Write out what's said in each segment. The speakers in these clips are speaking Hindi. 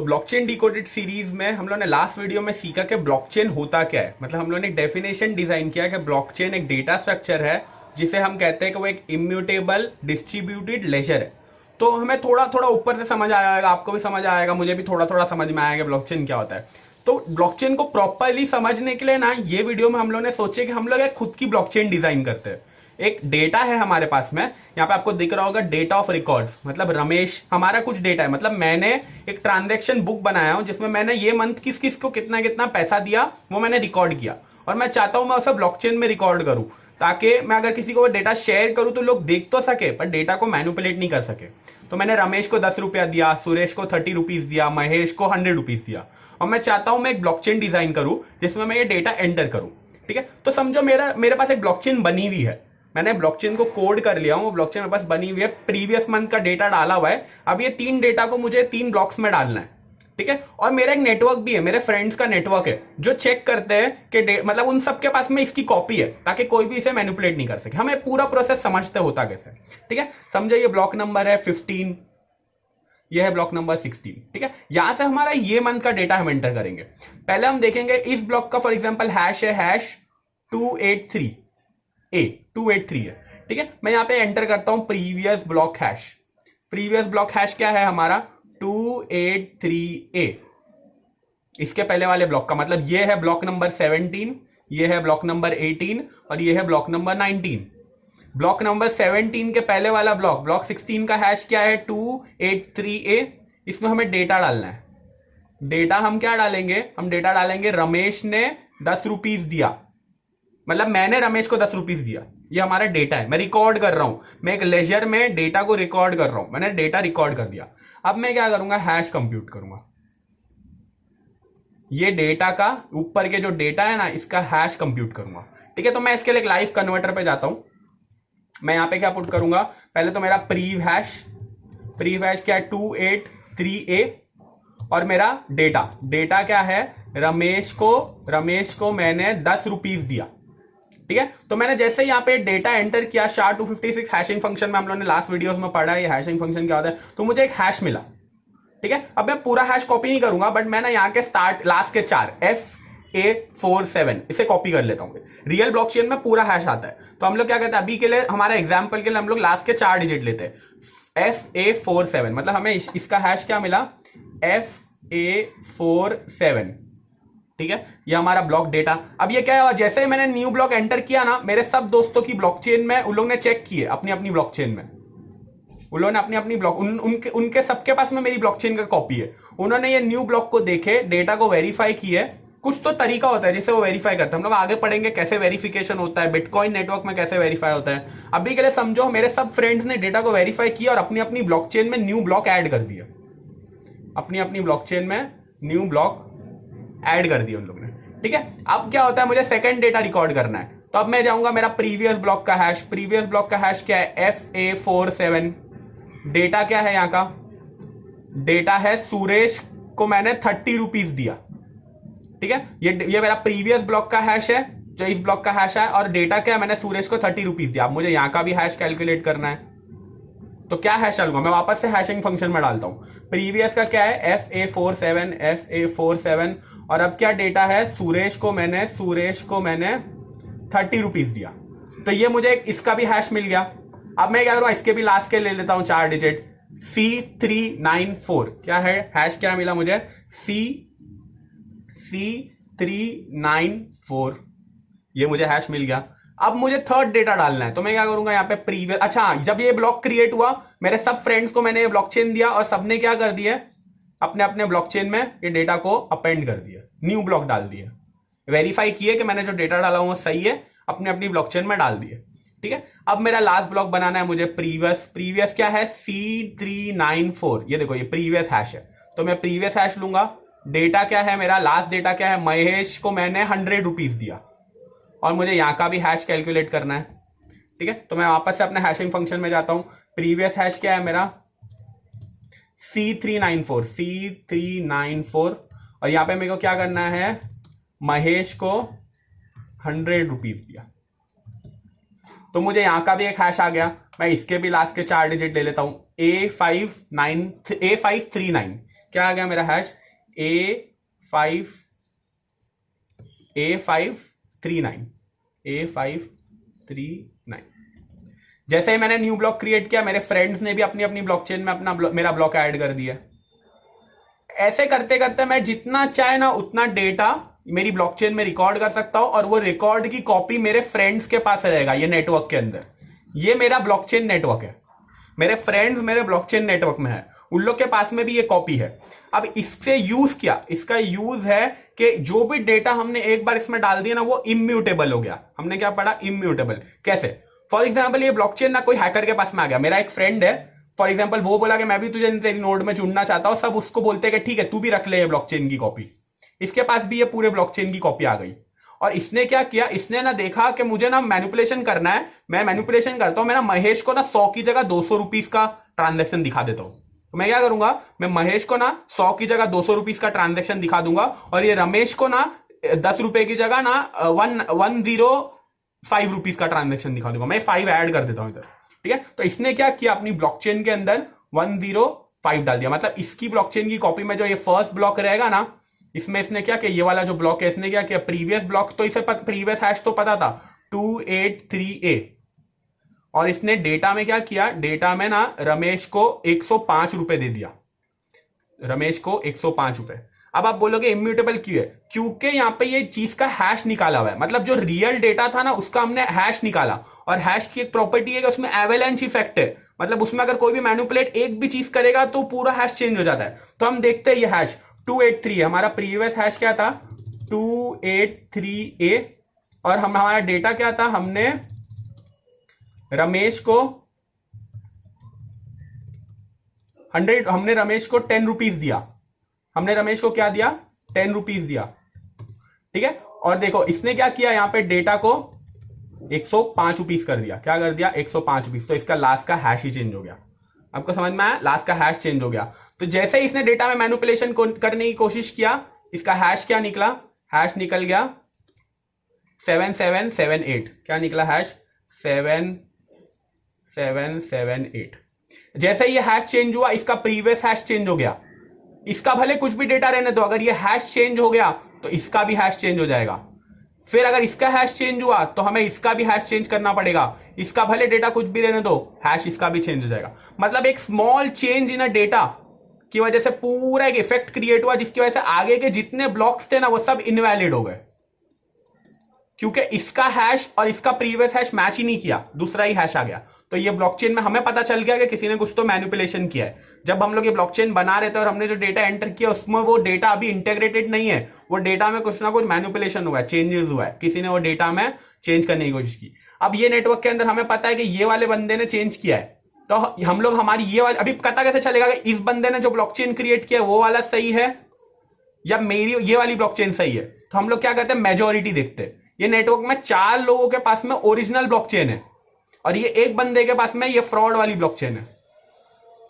तो ब्लॉकचेन डिकोडेड सीरीज में हम लोगों ने लास्ट वीडियो में सीखा कि ब्लॉकचेन होता क्या है। मतलब हम लोगों ने एक डेफिनेशन डिजाइन किया कि ब्लॉकचेन एक डेटा स्ट्रक्चर है जिसे हम कहते हैं कि वो एक इम्यूटेबल डिस्ट्रीब्यूटेड लेजर है। तो हमें थोड़ा थोड़ा ऊपर से समझ आएगा, आपको भी समझ आएगा, मुझे भी थोड़ा थोड़ा समझ में आएगा ब्लॉकचेन क्या होता है। तो ब्लॉकचेन को प्रॉपरली समझने के लिए ना ये वीडियो में हम लोगों ने सोचे कि हम लोग एक खुद की ब्लॉकचेन डिजाइन करते हैं। एक डेटा है हमारे पास में, यहाँ पे आपको दिख रहा होगा डेटा ऑफ रिकॉर्ड्स, मतलब रमेश हमारा कुछ डेटा है। मतलब मैंने एक ट्रांजैक्शन बुक बनाया हूं जिसमें मैंने ये मंथ किस किस को कितना कितना पैसा दिया वो मैंने रिकॉर्ड किया, और मैं चाहता हूं मैं उसे ब्लॉकचेन में रिकॉर्ड करूं ताकि मैं अगर किसी को वो डेटा शेयर करूं तो लोग देख तो सके पर डेटा को मैनिपुलेट नहीं कर सके। तो मैंने रमेश को 10 रुपया दिया, सुरेश को 30 रुपीज दिया, महेश को 100 रुपीज दिया, और मैं चाहता हूं मैं एक ब्लॉकचेन डिजाइन करूं जिसमें मैं ये डेटा एंटर करूं। ठीक है, तो समझो मेरे पास एक ब्लॉकचेन बनी हुई है, मैंने ब्लॉकचेन को कोड कर लिया हूं, वो ब्लॉकचेन मेरे पास बनी हुई है, प्रीवियस मंथ का डेटा डाला हुआ है। अब ये 3 डेटा को मुझे 3 ब्लॉक्स में डालना है। ठीक है, और मेरा एक नेटवर्क भी है, मेरे फ्रेंड्स का नेटवर्क है जो चेक करते हैं कि मतलब उन सबके पास में इसकी कॉपी है ताकि कोई भी इसे मैनिपुलेट नहीं कर सके। हमें पूरा प्रोसेस समझते होता कैसे। ठीक है, समझो ये ब्लॉक नंबर है 15, ये है ब्लॉक नंबर 16। ठीक है, यहां से हमारा ये मंथ का डेटा हम एंटर करेंगे। पहले हम देखेंगे इस ब्लॉक का फॉर एग्जांपल हैश है हैश 283 है। ठीक है, मैं यहां पे एंटर करता हूं previous block hash. Previous block hash क्या है हमारा 283A। इसके पहले वाले ब्लॉक का मतलब ये है ब्लॉक नंबर 17, ये है ब्लॉक नंबर 18 और ये है ब्लॉक नंबर 19। ब्लॉक नंबर 17 के पहले वाला ब्लॉक 16 का हैश क्या है 283A। इसमें हमें डेटा डालना है। डेटा हम क्या डालेंगे, हम डेटा डालेंगे रमेश ने 10 रुपीज दिया, मतलब मैंने रमेश को 10 रुपीज दिया। ये हमारा डेटा है, मैं रिकॉर्ड कर रहा हूं, मैं एक लेजर में डेटा को रिकॉर्ड कर रहा हूं, मैंने डेटा रिकॉर्ड कर दिया। अब मैं क्या करूंगा, हैश कंप्यूट करूंगा। ये डेटा का ऊपर के जो डेटा है ना इसका हैश कंप्यूट करूंगा। ठीक है, तो मैं इसके लिए एक लाइव कन्वर्टर पे जाता हूं। मैं यहां पे क्या पुट करूंगा, पहले तो मेरा प्रीव हैश क्या है 283A, और मेरा डेटा क्या है रमेश को मैंने 10 रुपीज दिया। ठीक है, तो मैंने जैसे यहाँ पे डेटा एंटर किया SHA-256 हैशिंग फंक्शन में, हम लोगों ने लास्ट वीडियोस में पढ़ा है ये हैशिंग फंक्शन क्या होता है, तो मुझे एक हैश मिला। ठीक है, अब मैं पूरा हैश कॉपी नहीं करूंगा बट मैं ना यहाँ के लास्ट के 4 FA47 इसे कॉपी कर लेता हूँ। रियल ब्लॉकचेन में पूरा हैश आता है, तो हम लोग क्या कहते हैं अभी के लिए हमारे एग्जाम्पल के लिए हम लोग लास्ट के 4 डिजिट लेते हैं FA47, मतलब हमें इसका हैश क्या मिला FA47। ठीक है, ये हमारा ब्लॉक डेटा। अब ये क्या है, जैसे ही मैंने न्यू ब्लॉक एंटर किया ना मेरे सब दोस्तों की ब्लॉकचेन में उन लोगों ने चेक किए, अपनी अपनी ब्लॉकचेन में उन लोगों ने अपनी अपनी ब्लॉक उनके सबके पास में मेरी ब्लॉकचेन का कॉपी है। उन्होंने ये न्यू ब्लॉक को देखे, डेटा को वेरीफाई किए। कुछ तो तरीका होता है जिससे वो वेरीफाई करते हैं, हम लोग आगे पढ़ेंगे कैसे वेरिफिकेशन होता है, बिटकॉइन नेटवर्क में कैसे वेरीफाई होता है। अभी के लिए समझो मेरे सब फ्रेंड्स ने डेटा को वेरीफाई किया और अपनी अपनी ब्लॉकचेन में न्यू ब्लॉक ऐड कर दिया, अपनी अपनी ब्लॉकचेन में न्यू ब्लॉक ऐड कर दिया उन लोगों ने। ठीक है, अब क्या होता है मुझे सेकंड डेटा रिकॉर्ड करना है, तो अब मैं जाऊंगा मेरा प्रीवियस ब्लॉक का हैश क्या है FA47। डेटा क्या है यहाँ का, डेटा है सुरेश को मैंने 30 रुपीज दिया। ठीक है, ये मेरा प्रीवियस ब्लॉक का हैश है जो इस ब्लॉक का हैश है, और डेटा क्या है मैंने सुरेश को 30 रुपीज दिया। अब मुझे यहाँ का भी हैश कैलकुलेट करना है, तो क्या हैश डालूंगा, मैं वापस से हैशिंग फंक्शन में डालता हूं। प्रीवियस का क्या है FA47, और अब क्या डेटा है सुरेश को मैंने 30 रुपीज दिया, तो ये मुझे इसका भी हैश मिल गया। अब मैं क्या करूंगा, इसके भी लास्ट के ले लेता हूं 4 डिजिट C394। क्या है हैश, क्या मिला मुझे C394, ये मुझे हैश मिल गया। अब मुझे थर्ड डेटा डालना है, तो मैं क्या करूंगा यहाँ पे प्रीवियस, अच्छा जब ये ब्लॉक क्रिएट हुआ मेरे सब फ्रेंड्स को मैंने ये ब्लॉकचेन दिया और सबने क्या कर दिया अपने अपने ब्लॉकचेन में ये डेटा को अपेंड कर दिया, न्यू ब्लॉक डाल दिए, वेरीफाई किए कि मैंने जो डेटा डाला वो सही है, अपने अपनी ब्लॉकचेन में डाल दिए। ठीक है, अब मेरा लास्ट ब्लॉक बनाना है मुझे प्रीवियस क्या है C394। ये देखो ये प्रीवियस हैश है, तो मैं प्रीवियस हैश लूंगा। डेटा क्या है मेरा, लास्ट डेटा क्या है, महेश को मैंने 100 रुपीज दिया, और मुझे यहाँ का भी हैश कैलकुलेट करना है। ठीक है, तो मैं वापस से अपने हैशिंग फंक्शन में जाता हूं। प्रीवियस हैश क्या है मेरा C394, और यहां पे मेरे को क्या करना है, महेश को 100 रुपीज दिया, तो मुझे यहां का भी एक हैश आ गया। मैं इसके भी लास्ट के 4 डिजिट ले लेता हूं A539, क्या आ गया मेरा हैश A539 A539। जैसे ही मैंने न्यू ब्लॉक क्रिएट किया, मेरे फ्रेंड्स ने भी अपनी अपनी ब्लॉकचेन में मेरा ब्लॉक ऐड कर दिया। ऐसे करते करते मैं जितना चाहे ना उतना डेटा मेरी ब्लॉकचेन में रिकॉर्ड कर सकता हूं, और वो रिकॉर्ड की कॉपी मेरे फ्रेंड्स के पास रहेगा ये नेटवर्क के अंदर। ये मेरा ब्लॉकचेन नेटवर्क है, मेरे फ्रेंड्स मेरे ब्लॉकचेन नेटवर्क में है, उन लोग के पास में भी ये कॉपी है। अब इससे यूज क्या, इसका यूज है कि जो भी डेटा हमने एक बार इसमें डाल दिया ना वो इम्यूटेबल हो गया। हमने क्या पढ़ा, इम्यूटेबल। कैसे? फॉर एग्जाम्पल ये ब्लॉकचेन ना कोई हैकर के पास में आ गया, मेरा एक फ्रेंड है फॉर एग्जाम्पल, वो बोला कि मैं भी तुझे तेरी नोड में चुनना चाहता हूं, सब उसको बोलते हैं कि ठीक है तू भी रख ले ये ब्लॉकचेन की कॉपी। इसके पास भी ये पूरे ब्लॉकचेन की कॉपी आ गई, और इसने क्या किया, इसने ना देखा कि मुझे ना मैनिपुलेशन करना है, मैं मैनिपुलेशन करता हूं, मैं ना महेश को ना 100 की जगह 200 रुपीज का ट्रांजेक्शन दिखा देता हूं। तो मैं क्या करूंगा, मैं महेश को ना 100 की जगह 200 रुपीज का ट्रांजेक्शन दिखा दूंगा, और ये रमेश को ना 10 रुपए की जगह ना 105 रुपीज का ट्रांजेक्शन दिखा दूंगा। मैं 5 ऐड कर देता हूं इधर, ठीक है। तो इसने क्या किया, अपनी ब्लॉकचेन के अंदर 105 डाल दिया। मतलब इसकी ब्लॉकचेन की कॉपी में जो ये फर्स्ट ब्लॉक रहेगा ना, इसमें इसने क्या किया, ये वाला जो ब्लॉक है इसने क्या किया, प्रीवियस ब्लॉक तो इसे प्रीवियस हैश तो पता था 283A, और इसने डेटा में क्या किया, डेटा में ना रमेश को 105 रुपए दे दिया, रमेश को 105 रुपए। अब आप बोलोगे इम्यूटेबल क्यों है, क्योंकि यहां पे ये चीज का हैश निकाला हुआ है। मतलब जो रियल डेटा था ना उसका हमने हैश निकाला, और हैश की एक प्रॉपर्टी है कि उसमें एवेलेंस इफेक्ट है। मतलब उसमें अगर कोई भी मैनिपुलेट एक भी चीज करेगा तो पूरा हैश चेंज हो जाता है। तो हम देखते हैं ये हैश 283 है, हमारा प्रीवियस हैश क्या था 283A, और हमारा डेटा क्या था, हमने रमेश को 10 रुपीज दिया, हमने रमेश को क्या दिया, 10 रुपीज दिया, ठीक है। और देखो इसने क्या किया, यहां पे डेटा को 105 रुपीज कर दिया, क्या कर दिया 105 रुपीज। तो इसका लास्ट का हैश ही चेंज हो गया। आपको समझ में आया, लास्ट का हैश चेंज हो गया। तो जैसे ही इसने डेटा में मैनिपुलेशन करने की कोशिश किया, इसका हैश क्या निकला, हैश निकल गया 7778। क्या निकला हैश 7778। जैसे ही ये हैश चेंज हुआ, इसका प्रीवियस हैश चेंज हो गया। इसका भले कुछ भी डेटा रहने दो, अगर ये हैश चेंज हो गया तो इसका भी हैश चेंज हो जाएगा। फिर अगर इसका हैश चेंज हुआ तो हमें इसका भी हैश चेंज करना पड़ेगा। इसका भले डेटा कुछ भी रहने दो, हैश इसका भी चेंज हो जाएगा। मतलब एक small change in a data की वजह से पूरा एक इफेक्ट क्रिएट हुआ, जिसकी वजह से आगे के जितने ब्लॉक्स थे ना वो सब इनवैलिड हो गए, क्योंकि इसका हैश और इसका प्रीवियस हैश मैच ही नहीं किया, दूसरा ही हैश आ गया। तो ये ब्लॉकचेन में हमें पता चल गया कि किसी ने कुछ तो मैनिपुलेशन किया है। जब हम लोग ये ब्लॉकचेन बना रहे थे और हमने जो डेटा एंटर किया उसमें वो डेटा अभी इंटीग्रेटेड नहीं है, वो डेटा में कुछ ना कुछ मैनिपुलेशन हुआ है, चेंजेस हुआ है, किसी ने वो डेटा में चेंज करने की कोशिश की। अब ये नेटवर्क के अंदर हमें पता है कि ये वाले बंदे ने चेंज किया है, तो हम लोग हमारी ये वाली, अभी पता कैसे चलेगा कि इस बंदे ने जो ब्लॉकचेन क्रिएट किया वो वाला सही है या मेरी ये वाली ब्लॉकचेन सही है। तो हम लोग क्या करते हैं, मेजोरिटी देखते हैं। ये नेटवर्क में 4 लोगों के पास में ओरिजिनल ब्लॉकचेन है, और ये एक बंदे के पास में ये फ्रॉड वाली ब्लॉकचेन है।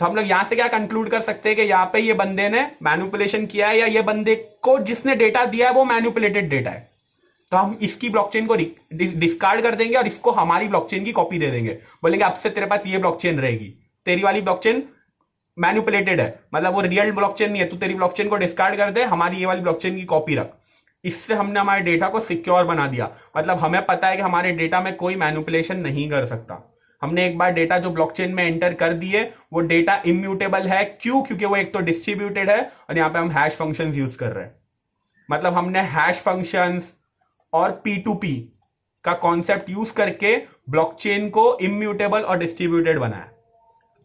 तो हम लोग यहां से क्या कंक्लूड कर सकते हैं कि यहां पे ये बंदे ने मैनिपुलेशन किया है, या ये बंदे को जिसने डेटा दिया है वो मैनिपुलेटेड डेटा है। तो हम इसकी ब्लॉकचेन को डिस्कार्ड कर देंगे और इसको हमारी ब्लॉकचेन की कॉपी दे देंगे, बोलेंगे अब से तेरे पास ये ब्लॉकचेन रहेगी, तेरी वाली ब्लॉकचेन मैनिपुलेटेड है, मतलब वो रियल ब्लॉकचेन नहीं है, तू तेरी ब्लॉकचेन को डिस्कार्ड कर दे, हमारी ये वाली ब्लॉकचेन की कॉपी रख। इससे हमने हमारे डेटा को सिक्योर बना दिया। मतलब हमें पता है कि हमारे डेटा में कोई मैनिपुलेशन नहीं कर सकता। हमने एक बार डेटा जो ब्लॉकचेन में एंटर कर दिए, वो डेटा इम्यूटेबल है। क्यों? क्योंकि वो एक तो डिस्ट्रीब्यूटेड है, और यहां पे हम हैश फंक्शंस यूज कर रहे हैं। मतलब हमने हैश फंक्शंस और P2P का कॉन्सेप्ट यूज करके ब्लॉकचेन को इम्यूटेबल और डिस्ट्रीब्यूटेड बनाया।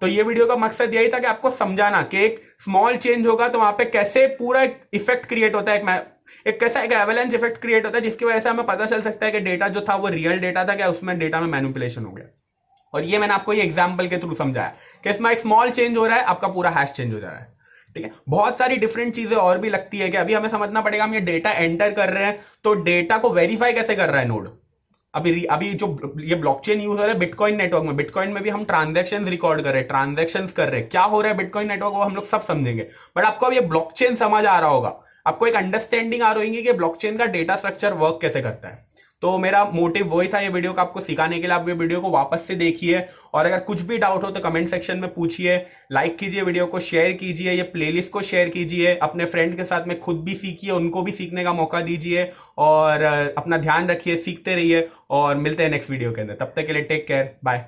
तो ये वीडियो का मकसद यही था कि आपको समझाना कि एक स्मॉल चेंज होगा तो वहां पे कैसे पूरा इफेक्ट क्रिएट होता है, एक कैसा एक एवेलेंस इफेक्ट क्रिएट होता है, जिसकी वजह से हमें पता चल सकता है कि डेटा जो था वो रियल डेटा था, क्या उसमें डेटा में मैनिपुलेशन हो गया। और ये मैंने आपको ये एग्जांपल के थ्रू समझाया कि इसमें एक स्मॉल चेंज हो रहा है, आपका पूरा हैश चेंज हो जा रहा है, ठीक है। बहुत सारी डिफरेंट चीजें और भी लगती है कि अभी हमें समझना पड़ेगा, हम ये डेटा एंटर कर रहे हैं तो डेटा को वेरीफाई कैसे कर रहा है नोड। अभी जो ये ब्लॉकचेन यूज हो रहा है बिटकॉइन नेटवर्क में, बिटकॉइन में भी हम ट्रांजैक्शंस रिकॉर्ड कर रहे हैं, ट्रांजैक्शंस कर रहे हैं, क्या हो रहा है बिटकॉइन नेटवर्क वो हम लोग सब समझेंगे। बट आपको अब ये ब्लॉकचेन समझ आ रहा होगा, आपको एक अंडरस्टैंडिंग आ रही होगी कि ब्लॉकचेन का डेटा स्ट्रक्चर वर्क कैसे करता है। तो मेरा मोटिव वही था ये वीडियो को आपको सिखाने के लिए। आप ये वीडियो को वापस से देखिए और अगर कुछ भी डाउट हो तो कमेंट सेक्शन में पूछिए, लाइक कीजिए, वीडियो को शेयर कीजिए, ये प्लेलिस्ट को शेयर कीजिए, अपने फ्रेंड के साथ में खुद भी सीखिए, उनको भी सीखने का मौका दीजिए और अपना ध्यान रखिए, सीखते रहिए और मिलते हैं नेक्स्ट वीडियो के अंदर। तब तक के लिए टेक केयर, बाय।